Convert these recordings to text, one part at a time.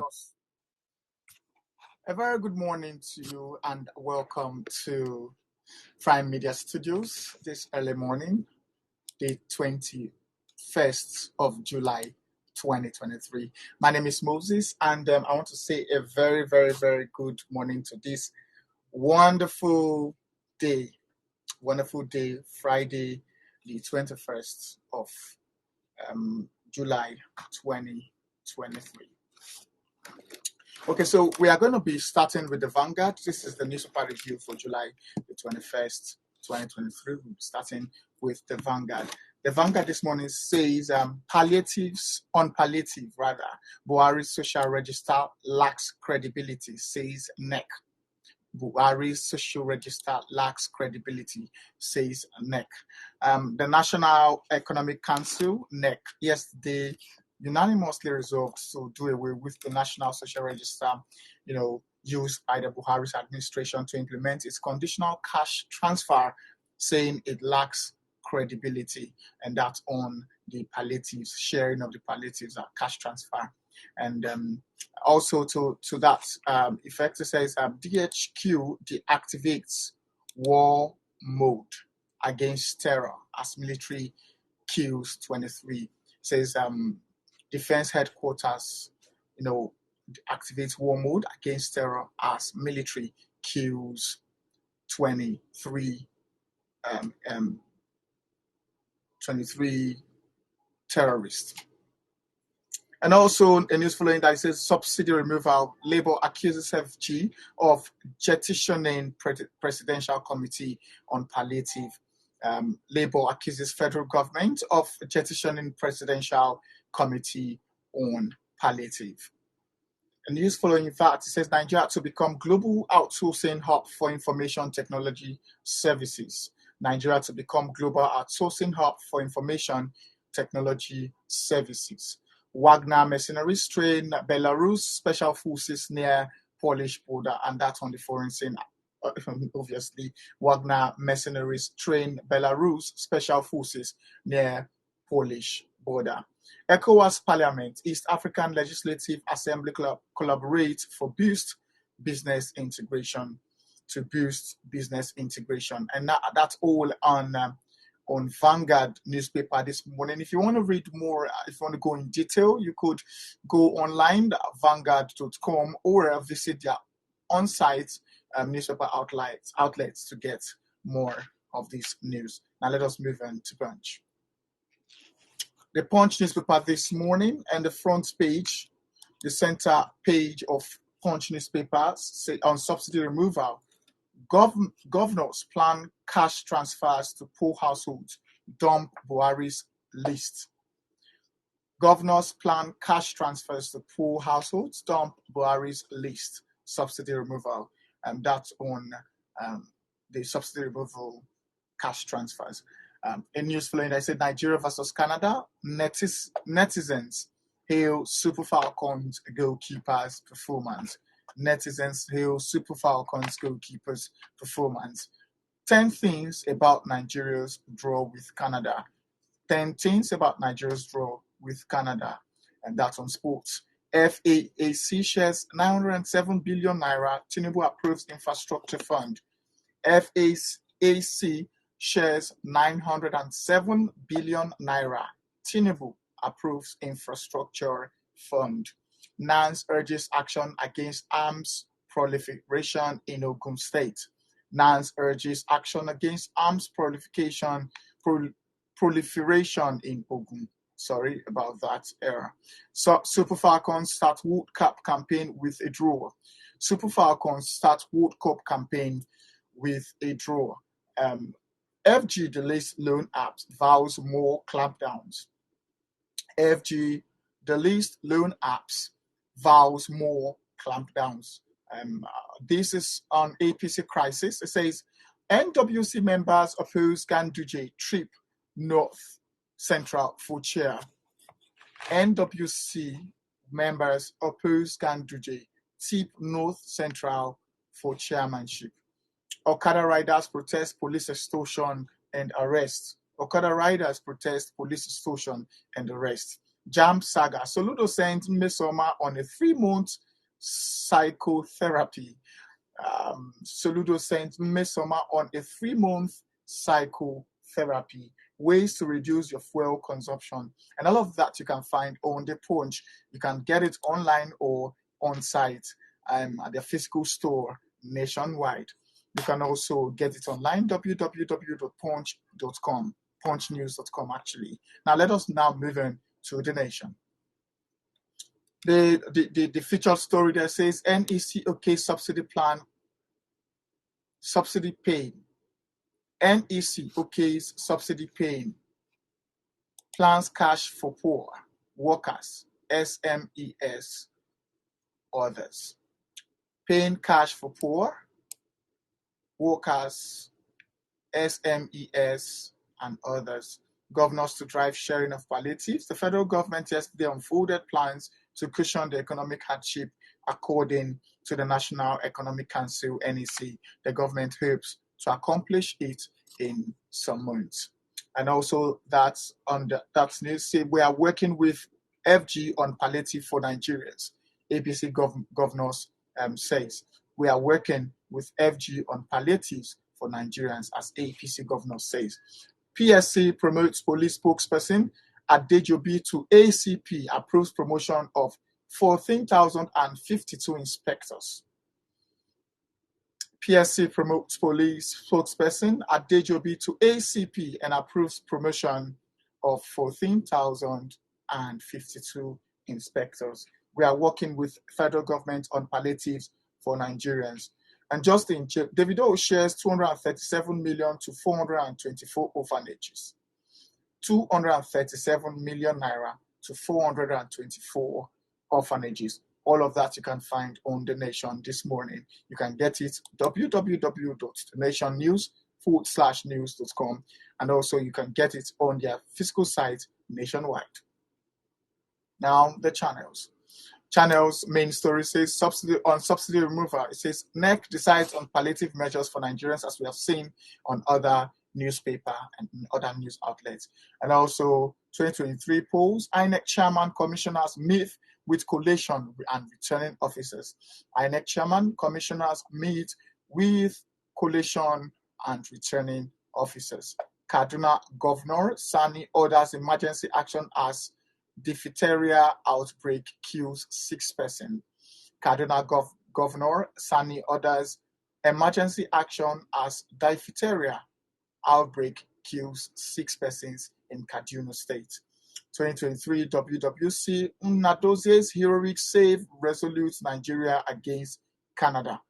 us. A very good morning to you and welcome to Prime Media Studios this early morning, the 21st of July 2023. My name is Moses and I want to say a very good morning to this wonderful day, Friday, the 21st of July 2023. Okay, so we are going to be starting with the Vanguard. This is the newspaper review for July the 21st, 2023. We'll be starting with the Vanguard. The Vanguard this morning says palliative, Buhari's social register lacks credibility, says NEC. Buhari's social register lacks credibility, says NEC. The National Economic Council, NEC, yesterday unanimously resolved to do away with the National Social Register, used by the Buhari's administration to implement its conditional cash transfer, saying it lacks credibility, and that's on the palliatives, sharing of the palliatives, cash transfer. And also to that effect, it says DHQ deactivates war mode against terror as military kills 23. It says Defense headquarters, activates war mode against terror as military kills 23 terrorists. And also a news following that says subsidy removal. Labour accuses FG of jettisoning presidential committee on palliative. Labour accuses federal government of jettisoning presidential committee on palliative. A news following that it says Nigeria to become global outsourcing hub for information technology services. Nigeria to become global outsourcing hub for information technology services. Wagner mercenaries train Belarus special forces near Polish border, and that's on the foreign scene. Obviously, Wagner mercenaries train Belarus special forces near Polish border. ECOWAS Parliament, East African Legislative Assembly collaborate for business integration, and that's all on Vanguard newspaper this morning. If you want to read more, if you want to go in detail, you could go online, vanguard.com, or visit their on-site newspaper outlets to get more of this news. Now let us move on to Punch. The Punch newspaper this morning, and the front page, the center page of Punch newspapers, say on subsidy removal. Governors plan cash transfers to poor households, dump Buhari's list. Governors plan cash transfers to poor households, dump Buhari's list. Subsidy removal, and that's on the subsidy removal cash transfers. A news flowing that said Nigeria versus Canada, netizens hail Super Falcons goalkeepers' performance. Netizens hail Super Falcons goalkeepers' performance. 10 things about Nigeria's draw with Canada. 10 things about Nigeria's draw with Canada, and that's on sports. FAAC shares 907 billion naira. Tinubu approves infrastructure fund. FAAC shares 907 billion naira. Tinubu approves infrastructure fund. NANS urges action against arms proliferation in Ogun State. NANS urges action against arms proliferation in Ogun. Sorry about that error. So Super Falcons start World Cup campaign with a draw. Super Falcons start World Cup campaign with a draw. FG delays loan apps, vows more clampdowns. FG delays loan apps, vows more clampdowns. This is on APC crisis. It says NWC members oppose Ganduje trip North Central for chair. NWC members oppose Ganduje trip North Central for chairmanship. Okada riders protest police extortion and arrest. Okada riders protest police extortion and arrest. Jam Saga. Soludo sent Mesoma on a 3-month psychotherapy. Soludo sent Mesoma on a 3-month psychotherapy. Ways to reduce your fuel consumption. And all of that you can find on the Punch. You can get it online or on site at their physical store nationwide. You can also get it online, www.punch.com, punchnews.com actually. Now let us now move on to the nation. The featured story there says NEC OK subsidy plan, subsidy paying. NEC OK's subsidy paying. Plans cash for poor, workers, SMEs, others. Paying cash for poor, workers, SMEs, and others. Governors to drive sharing of palliatives. The federal government yesterday unfolded plans to cushion the economic hardship according to the National Economic Council, NEC. The government hopes to accomplish it in some months. And also that's news. Say we are working with FG on palliative for Nigerians. APC governors says we are working with FG on palliatives for Nigerians, as APC governor says. PSC promotes police spokesperson Adejobi to ACP, approves promotion of 14,052 inspectors. PSC promotes police spokesperson Adejobi to ACP and approves promotion of 14,052 inspectors. We are working with federal government on palliatives for Nigerians. And Justin, Davido shares 237 million to 424 orphanages. 237 million naira to 424 orphanages. All of that you can find on The Nation this morning. You can get it www.thenationnews.com, and also you can get it on their physical site nationwide. Now the channels. Channel's main story says subsidy removal. It says NEC decides on palliative measures for Nigerians, as we have seen on other newspaper and other news outlets. And also 2023 polls, INEC chairman commissioners meet with collation and returning officers. INEC chairman commissioners meet with collation and returning officers. Kaduna Governor Sani orders emergency action as diphtheria outbreak kills 6 persons. Kaduna Governor Sani orders emergency action as diphtheria outbreak kills 6 persons in Kaduna State. 2023 WWC, Nnadozi's heroic save resolutes Nigeria against Canada.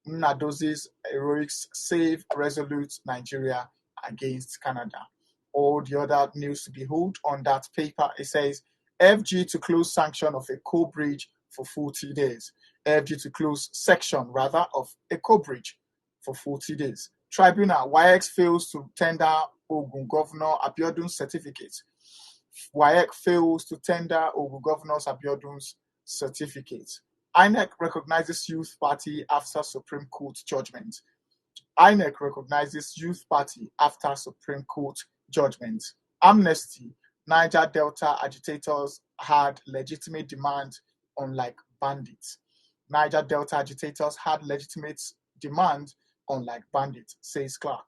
Nnadozi's heroics save resolutes Nigeria against Canada. All the other news to behold on that paper, it says FG to close sanction of a co-bridge for 40 days. FG to close section, rather, of a co-bridge for 40 days. Tribunal, WAEC fails to tender Ogun Governor Abiodun's certificate. WAEC fails to tender Ogun Governor Abiodun's certificate. INEC recognizes Youth Party after Supreme Court judgment. INEC recognizes Youth Party after Supreme Court judgment. Amnesty, Niger Delta agitators had legitimate demand, unlike bandits. Niger Delta agitators had legitimate demand, unlike bandits, says Clark.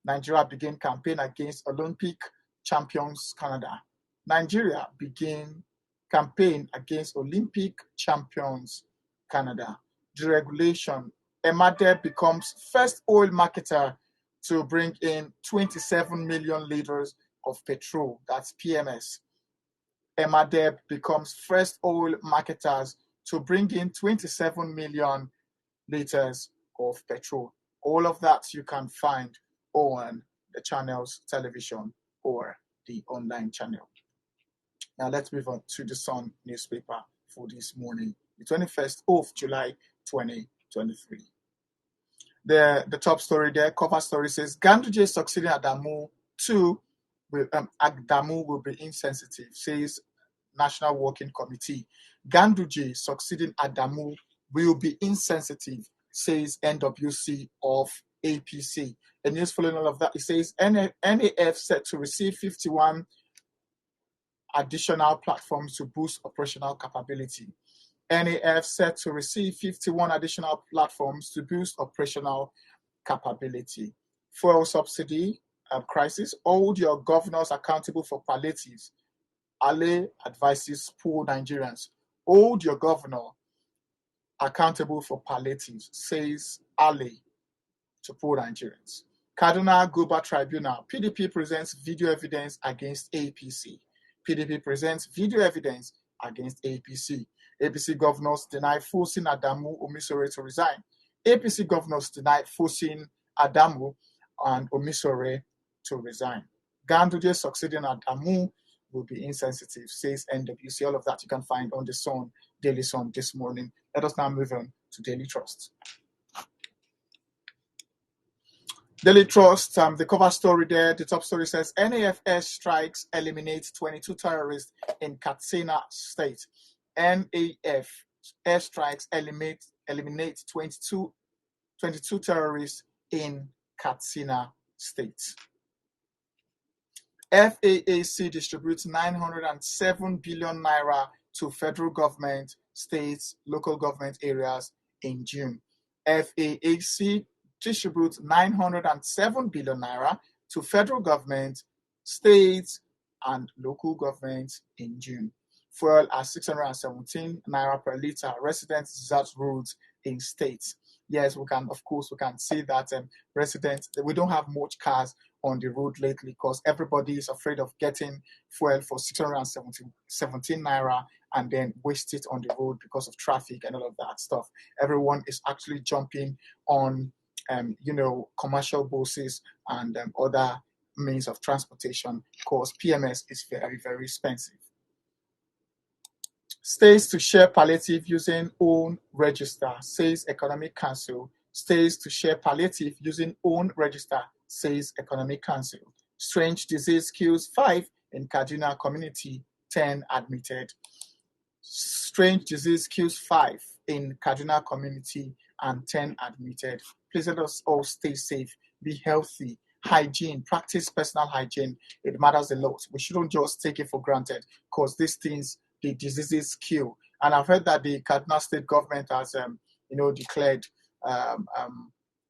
Nigeria began campaign against Olympic champions Canada. Nigeria began campaign against Olympic champions Canada. Deregulation. Emadeb becomes first oil marketer to bring in 27 million liters of petrol. That's PMS. Emadeb becomes first oil marketers to bring in 27 million liters of petrol. All of that you can find on the channel's television or the online channel. Now let's move on to the Sun newspaper for this morning, the 21st of July, 2023. The top story there, cover story says, Ganduje succeeding Adamu Adamu will be insensitive, says National Working Committee. Ganduje succeeding Adamu will be insensitive, says NWC of APC. The news following all of that, it says NAF set to receive 51 additional platforms to boost operational capability. NAF set to receive 51 additional platforms to boost operational capability. Fuel subsidy crisis, hold your governors accountable for palliatives. Ale advises poor Nigerians. Hold your governor accountable for palliatives, says Ale to poor Nigerians. Kaduna Guba Tribunal, PDP presents video evidence against APC. PDP presents video evidence against APC. APC governors deny forcing Adamu Omisore to resign. APC governors deny forcing Adamu and Omisore to resign. Ganduje succeeding Adamu will be insensitive, says NWC. All of that you can find on the Sun, Daily Sun this morning. Let us now move on to Daily Trust. Daily Trust, the cover story there, the top story says NAF strikes eliminate 22 terrorists in Katsina State. NAF airstrikes eliminate 22 terrorists in Katsina State. FAAC distributes 907 billion naira to federal government, states, local government areas in June. FAAC distributes 907 billion naira to federal government, states, and local governments in June. Fuel at 617 naira per litre. Residents desert roads in states. Yes, we can see that residents, we don't have much cars on the road lately because everybody is afraid of getting fuel for 617 naira and then waste it on the road because of traffic and all of that stuff. Everyone is actually jumping on commercial buses and other means of transportation because PMS is very, very expensive. States to share palliative using own register, says Economic Council. States to share palliative using own register, says Economic Council. Strange disease kills 5 in Kaduna community, 10 admitted. Strange disease kills 5 in Kaduna community and 10 admitted. Please let us all stay safe, be healthy, hygiene, practice personal hygiene. It matters a lot. We shouldn't just take it for granted because these things, the diseases kill. And I've heard that the Kaduna state government has, declared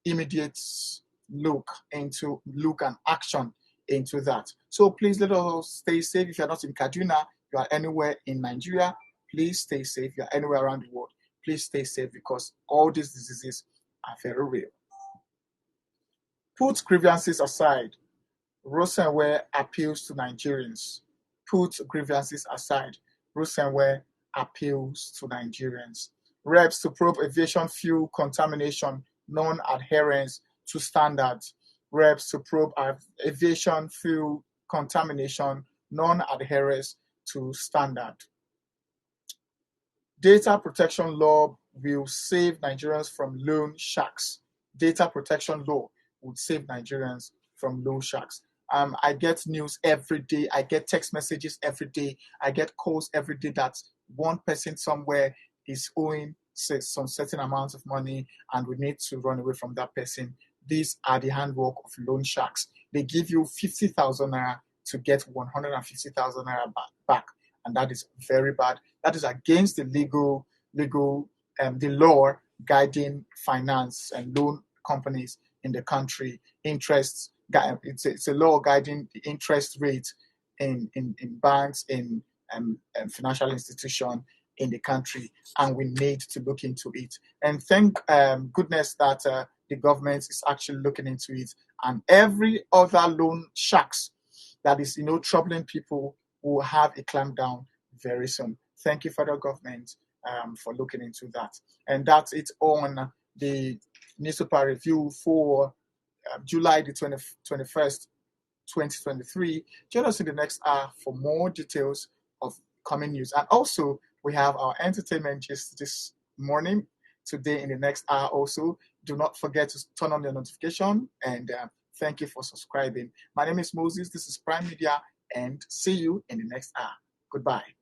immediate look and action into that. So please let us stay safe. If you're not in Kaduna, you are anywhere in Nigeria, please stay safe. If you're anywhere around the world, please stay safe because all these diseases are very real. Put grievances aside. Rosenware appeals to Nigerians. Put grievances aside. Rosenware appeals to Nigerians. Reps to probe aviation fuel contamination, non-adherence to standards. Reps to probe aviation fuel contamination, non-adherence to standard. Data protection law will save Nigerians from loan sharks. Data protection law would save Nigerians from loan sharks. I get news every day. I get text messages every day. I get calls every day that one person somewhere is owing some certain amount of money and we need to run away from that person. These are the handwork of loan sharks. They give you 50,000 naira to get 150,000 naira back. And that is very bad. That is against the the law guiding finance and loan companies in the country. It's a law guiding the interest rate in banks, in financial institutions in the country, and we need to look into it. And thank goodness that the government is actually looking into it, and every other loan sharks that is troubling people will have a clampdown very soon. Thank you, federal government, for looking into that. And that's it on the newspaper review for July the 21st, 2023. Join us in the next hour for more details of coming news. And also, we have our entertainment gist this morning, today in the next hour also. Do not forget to turn on the notification, and thank you for subscribing. My name is Moses. This is Prime Media, and see you in the next hour. Goodbye.